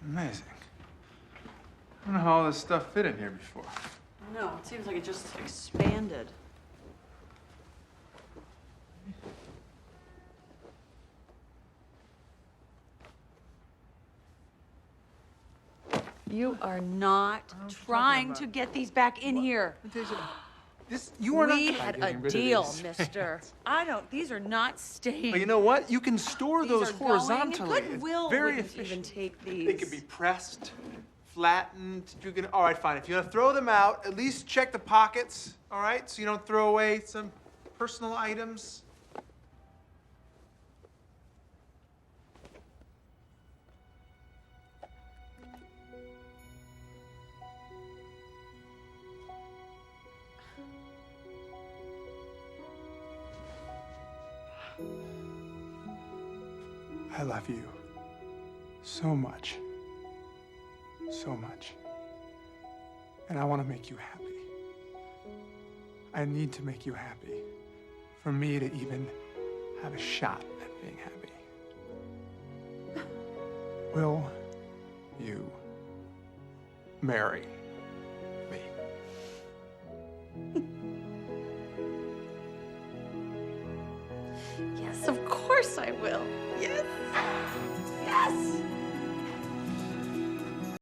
Amazing. I don't know how all this stuff fit in here before. No, it seems like it just expanded. You are not trying to get these back in here. You are We not had getting a rid of deal, these. mister. These are not staying. But you know what? You can store These those are horizontally. Going. Goodwill It's very wouldn't efficient. even take these. They can be pressed, flattened. You can. All right, fine. If you're gonna throw them out, at least check the pockets. All right, so you don't throw away some personal items. I love you so much. So much. And I want to make you happy. I need to make you happy for me to even have a shot at being happy. Will you marry me? Yes, of course I will. Yes. Yes.